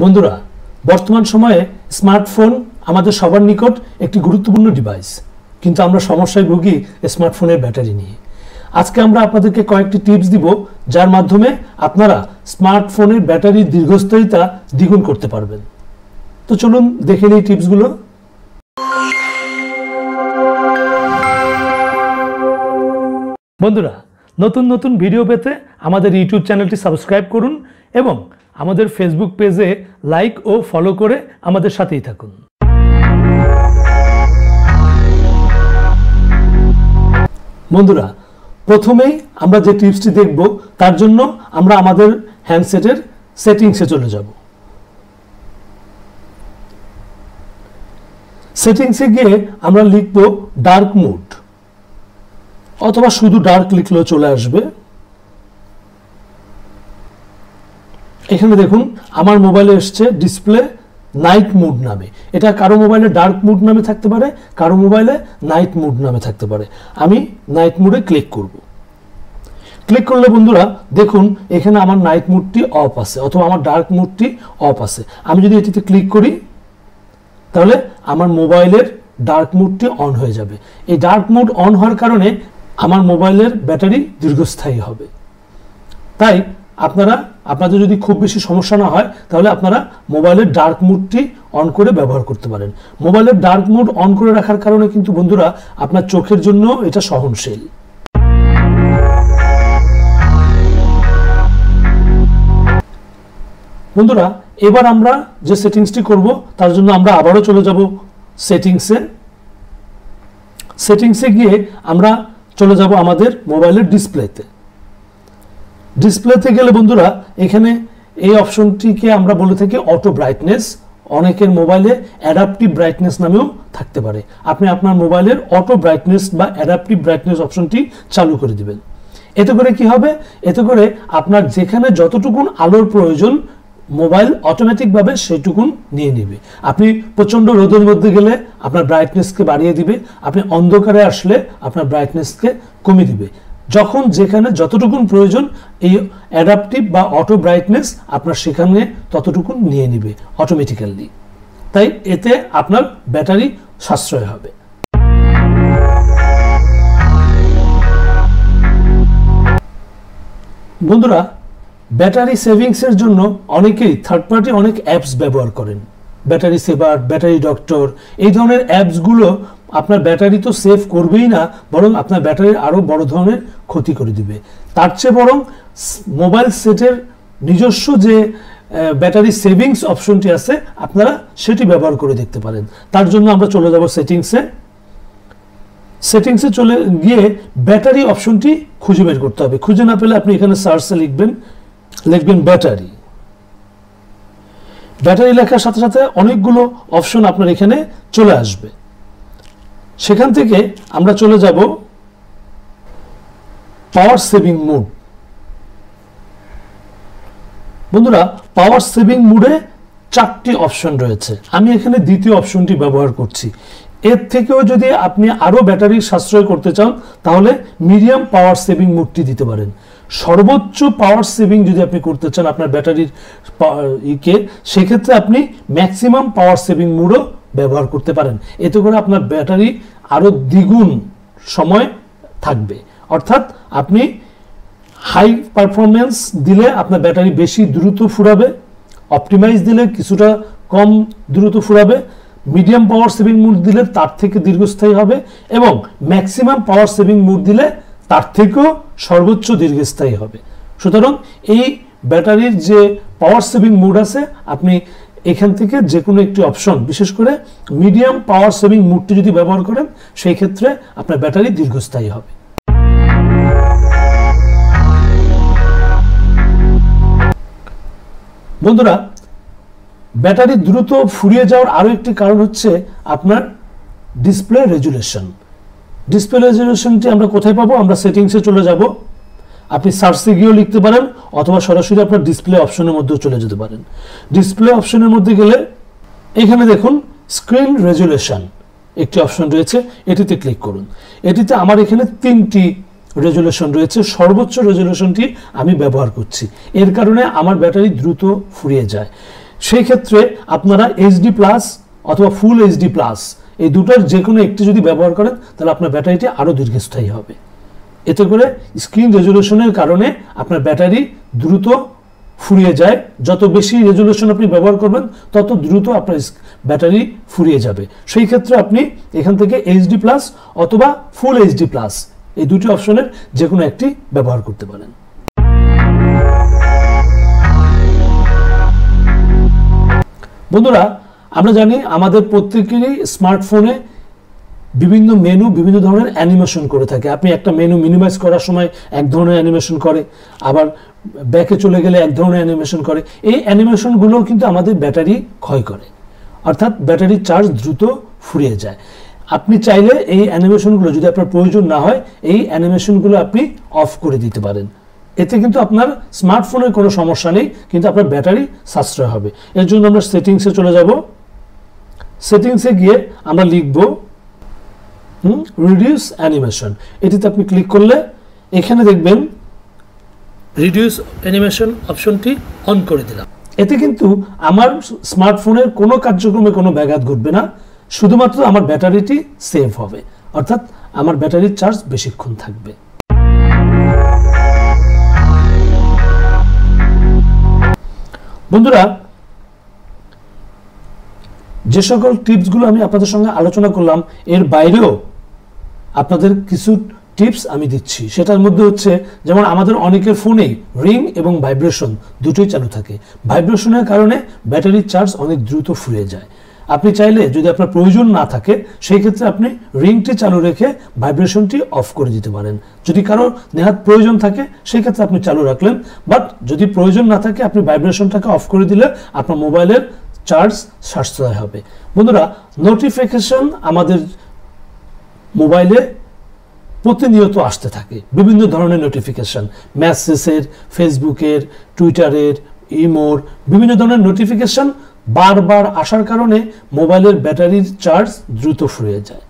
বন্ধুরা, বর্তমান সময়ে স্মার্টফোন আমাদের সবার নিকট একটি গুরুত্বপূর্ণ ডিভাইস, কিন্তু আমরা সমস্যায় ভুগি স্মার্টফোনের ব্যাটারি নিয়ে। আজকে আমরা আপনাদেরকে কয়েকটি টিপস দিব যার মাধ্যমে আপনারা স্মার্টফোনের ব্যাটারির দীর্ঘস্থায়িতা দ্বিগুণ করতে পারবেন। তো চলুন দেখে নিই টিপসগুলো। বন্ধুরা, নতুন নতুন ভিডিও পেতে আমাদের ইউটিউব চ্যানেলটি সাবস্ক্রাইব করুন এবং আমাদের ফেসবুক পেজে লাইক ও ফলো করে আমাদের সাথেই থাকুন। বন্ধুরা, প্রথমেই আমরা যে টিপসটি দেখব তার জন্য আমরা আমাদের হ্যান্ডসেটের সেটিংসে চলে যাব। সেটিংসে গিয়ে আমরা লিখব ডার্ক মোড, অথবা শুধু ডার্ক লিখলেও চলে আসবে। এখানে দেখুন আমার মোবাইলে এসছে ডিসপ্লে নাইট মুড নামে। এটা কারো মোবাইলে ডার্ক মুড নামে থাকতে পারে, কারো মোবাইলে নাইট মুড নামে থাকতে পারে। আমি নাইট মুডে ক্লিক করব। ক্লিক করলে বন্ধুরা দেখুন এখানে আমার নাইট মুডটি অফ আছে, অথবা আমার ডার্ক মুডটি অফ আছে। আমি যদি এটিতে ক্লিক করি তাহলে আমার মোবাইলের ডার্ক মুডটি অন হয়ে যাবে। এই ডার্ক মুড অন হওয়ার কারণে আমার মোবাইলের ব্যাটারি দীর্ঘস্থায়ী হবে। তাই আপনাদের যদি খুব বেশি সমস্যা না হয় তাহলে আপনারা মোবাইলের ডার্ক মুডটি অন করে ব্যবহার করতে পারেন। মোবাইলের ডার্ক মুড অন করে রাখার কারণে কিন্তু বন্ধুরা আপনার চোখের জন্য এটা সহনশীল। বন্ধুরা, এবার আমরা যে সেটিংসটি করব তার জন্য আমরা আবারও চলে যাব সেটিংসে। সেটিংসে গিয়ে আমরা চলে যাব আমাদের মোবাইলের ডিসপ্লেতে। ডিসপ্লেতে গেলে বন্ধুরা এখানে এই অপশনটিকে আমরা বলে থাকি অটো ব্রাইটনেস। অনেকের মোবাইলে অ্যাডাপটিভ ব্রাইটনেস নামেও থাকতে পারে। আপনি আপনার মোবাইলের অটো ব্রাইটনেস বা অ্যাডাপটিভ ব্রাইটনেস অপশনটি চালু করে দিবেন। এতে করে কি হবে? এতে করে আপনার যেখানে যতটুকুন আলোর প্রয়োজন মোবাইল অটোমেটিকভাবে সেইটুকুন নিয়ে নেবে। আপনি প্রচণ্ড রোদের মধ্যে গেলে আপনার ব্রাইটনেসকে বাড়িয়ে দিবে, আপনি অন্ধকারে আসলে আপনার ব্রাইটনেসকে কমিয়ে দিবে। যখন যেখানে যতটুকুন প্রয়োজন এই অ্যাডাপটিভ বা অটো ব্রাইটনেস আপনার সেখানে ততটুকুন নিয়ে নেবে অটোমেটিক্যালি। তাই এতে আপনার ব্যাটারি সাশ্রয় হবে। বন্ধুরা, ব্যাটারি সেভিংসের জন্য অনেকেই থার্ড পার্টি অনেক অ্যাপস ব্যবহার করেন। ব্যাটারি সেভার, ব্যাটারি ডক্টর, এই ধরনের অ্যাপসগুলো আপনার ব্যাটারি তো সেভ করবেই না, বরং আপনার ব্যাটারির আরও বড় ধরনের ক্ষতি করে দিবে। তার চেয়ে বরং মোবাইল সেটের নিজস্ব যে ব্যাটারি সেভিংস অপশনটি আছে আপনারা সেটি ব্যবহার করে দেখতে পারেন। তার জন্য আমরা চলে যাব সেটিংসে। সেটিংসে চলে গিয়ে ব্যাটারি অপশনটি খুঁজে বের করতে হবে। খুঁজে না পেলে আপনি এখানে সার্চে লিখবেন ব্যাটারি। ব্যাটারি লেখার সাথে সাথে অনেকগুলো অপশন আপনার এখানে চলে আসবে। সেখান থেকে আমরা চলে যাব পাওয়ার সেভিং মোড। বন্ধুরা, পাওয়ার সেভিং মোডে 4টি অপশন রয়েছে। আমি এখানে দ্বিতীয় অপশনটি ব্যবহার করছি। এর থেকেও যদি আপনি আরো ব্যাটারি সাশ্রয় করতে চান তাহলে মিডিয়াম পাওয়ার সেভিং মোডটি দিতে পারেন। সর্বোচ্চ পাওয়ার সেভিং যদি আপনি করতে চান আপনার ব্যাটারির সেক্ষেত্রে আপনি ম্যাক্সিমাম পাওয়ার সেভিং মোডও ব্যবহার করতে পারেন। এতে করে আপনার ব্যাটারি আরো দ্বিগুণ সময় থাকবে। অর্থাৎ আপনি হাই পারফরমেন্স দিলে আপনার ব্যাটারি বেশি দ্রুত ফুরাবে, অপটিমাইজ দিলে কিছুটা কম দ্রুত ফুরাবে, মিডিয়াম পাওয়ার সেভিং মোড দিলে তার থেকে দীর্ঘস্থায়ী হবে, এবং ম্যাক্সিমাম পাওয়ার সেভিং মোড দিলে তার থেকেও সর্বোচ্চ দীর্ঘস্থায়ী হবে। সুতরাং এই ব্যাটারির যে পাওয়ার সেভিং মোড আছে আপনি এখান থেকে যে কোনো একটি অপশন, বিশেষ করে মিডিয়াম পাওয়ার সেভিং মোডটি যদি ব্যবহার করেন সেই ক্ষেত্রে আপনার ব্যাটারি দীর্ঘস্থায়ী হবে। বন্ধুরা, ব্যাটারি দ্রুত ফুরিয়ে যাওয়ার আরো একটি কারণ হচ্ছে আপনার ডিসপ্লে রেজুলেশন। ডিসপ্লে রেজুলেশনটি আমরা কোথায় পাবো? আমরা সেটিংসে চলে যাব। আপনি সার্চে গিয়েও লিখতে পারেন, অথবা সরাসরি আপনার ডিসপ্লে অপশনের মধ্যেও চলে যেতে পারেন। ডিসপ্লে অপশনের মধ্যে গেলে এখানে দেখুন স্ক্রিন রেজুলেশন একটি অপশন রয়েছে, এটিতে ক্লিক করুন। এটিতে আমার এখানে 3টি রেজুলেশন রয়েছে, সর্বোচ্চ রেজুলেশনটি আমি ব্যবহার করছি। এর কারণে আমার ব্যাটারি দ্রুত ফুরিয়ে যায়। সেই ক্ষেত্রে আপনারা এইচডি প্লাস অথবা ফুল এইচডি প্লাস এই দুটার যে কোনো একটি যদি ব্যবহার করেন তাহলে আপনার ব্যাটারিটি আরও দীর্ঘস্থায়ী হবে। এতে করে স্ক্রিন রেজলিউশনের কারণে আপনার ব্যাটারি দ্রুত ফুরিয়ে যায়। যত বেশি রেজলিউশন আপনি ব্যবহার করবেন তত দ্রুত আপনার ব্যাটারি ফুরিয়ে যাবে। সেই ক্ষেত্রে আপনি এখান থেকে এইচডি প্লাস অথবা ফুল এইচডি প্লাস এই দুটি অপশনের যে কোনো একটি ব্যবহার করতে পারেন। বন্ধুরা, আমরা জানি আমাদের প্রত্যেকেরই স্মার্টফোনে বিভিন্ন মেনু বিভিন্ন ধরনের অ্যানিমেশন করে থাকে। আপনি একটা মেনু মিনিমাইজ করার সময় এক ধরনের অ্যানিমেশন করে, আবার ব্যাকে চলে গেলে এক ধরনের অ্যানিমেশন করে। এই অ্যানিমেশনগুলোও কিন্তু আমাদের ব্যাটারি ক্ষয় করে, অর্থাৎ ব্যাটারির চার্জ দ্রুত ফুরিয়ে যায়। আপনি চাইলে এই অ্যানিমেশনগুলো যদি আপনার প্রয়োজন না হয় এই অ্যানিমেশনগুলো আপনি অফ করে দিতে পারেন। এতে কিন্তু আপনার স্মার্টফোনের কোনো সমস্যা নেই, কিন্তু আপনার ব্যাটারি সাশ্রয় হবে। এর জন্য আমরা সেটিংসে চলে যাব। সেটিংসে গিয়ে আমরা লিখব রিডিউস অ্যানিমেশন। এটিতে আপনি ক্লিক করলে এখানে দেখবেন রিডিউস অ্যানিমেশন অপশনটি অন করে দিলাম। এতে কিন্তু আমার স্মার্টফোনের কোনো কার্যক্রমে কোনো ব্যাঘাত ঘটবে না, শুধুমাত্র আমার ব্যাটারিটি সেভ হবে, অর্থাৎ আমার ব্যাটারির চার্জ বেশিক্ষণ থাকবে। বন্ধুরা, যে সকল টিপসগুলো আমি আপনাদের সঙ্গে আলোচনা করলাম এর বাইরেও আপনাদের কিছু টিপস আমি দিচ্ছি। সেটার মধ্যে হচ্ছে যেমন আমাদের অনেকের ফোনেই রিং এবং ভাইব্রেশন দুটোই চালু থাকে। ভাইব্রেশনের কারণে ব্যাটারির চার্জ অনেক দ্রুত ফুরিয়ে যায়। আপনি চাইলে যদি আপনার প্রয়োজন না থাকে সেই ক্ষেত্রে আপনি রিংটি চালু রেখে ভাইব্রেশনটি অফ করে দিতে পারেন। যদি কারো নেহাত প্রয়োজন থাকে সেই ক্ষেত্রে আপনি চালু রাখলেন, বাট যদি প্রয়োজন না থাকে আপনি ভাইব্রেশনটাকে অফ করে দিলে আপনার মোবাইলের চার্জ সাশ্রয় হবে। বন্ধুরা, নোটিফিকেশন আমাদের মোবাইলে প্রতিনিয়ত আসতে থাকে, বিভিন্ন ধরনের নোটিফিকেশন, মেসেজের, ফেসবুকের, টুইটারের, ইমোর, বিভিন্ন ধরনের নোটিফিকেশন বারবার আসার কারণে মোবাইলের ব্যাটারির চার্জ দ্রুত ফুরিয়ে যায়।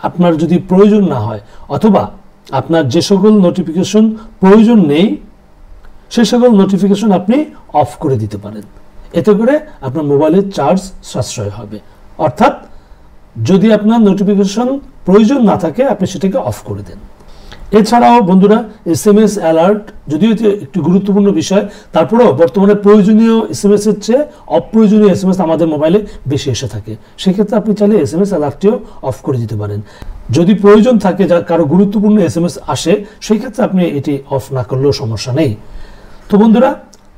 আপনার যদি প্রয়োজন না হয় অথবা আপনার যে সকল নোটিফিকেশন প্রয়োজন নেই সে সকল নোটিফিকেশন আপনি অফ করে দিতে পারেন। এতে করে আপনার মোবাইলের চার্জ সাশ্রয় হবে। অর্থাৎ যদি আপনার নোটিফিকেশন প্রয়োজন না থাকে আপনি সেটাকে অফ করে দেন। এছাড়াও বন্ধুরা, SMS অ্যালার্ট যদিও এটি একটি গুরুত্বপূর্ণ বিষয়, তারপরেও বর্তমানে প্রয়োজনীয় SMS এর চেয়ে অপ্রয়োজনীয় SMS আমাদের মোবাইলে বেশি এসে থাকে। সেক্ষেত্রে আপনি চাইলে SMS অ্যালার্টটিও অফ করে দিতে পারেন। যদি প্রয়োজন থাকে যা কারো গুরুত্বপূর্ণ SMS আসে সেই ক্ষেত্রে আপনি এটি অফ না করলেও সমস্যা নেই। তো বন্ধুরা,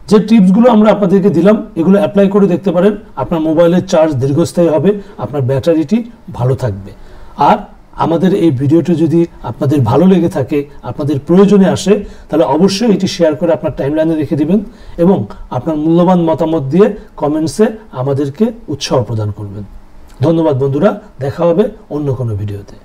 যে টিপসগুলো আমরা আপনাদেরকে দিলাম এগুলো অ্যাপ্লাই করে দেখতে পারেন। আপনার মোবাইলের চার্জ দীর্ঘস্থায়ী হবে, আপনার ব্যাটারিটি ভালো থাকবে। আর আমাদের এই ভিডিওটি যদি আপনাদের ভালো লেগে থাকে, আপনাদের প্রয়োজনে আসে, তাহলে অবশ্যই এটি শেয়ার করে আপনার টাইমলাইনে রেখে দিবেন এবং আপনার মূল্যবান মতামত দিয়ে কমেন্টসে আমাদেরকে উৎসাহ প্রদান করবেন। ধন্যবাদ বন্ধুরা, দেখা হবে অন্য কোনো ভিডিওতে।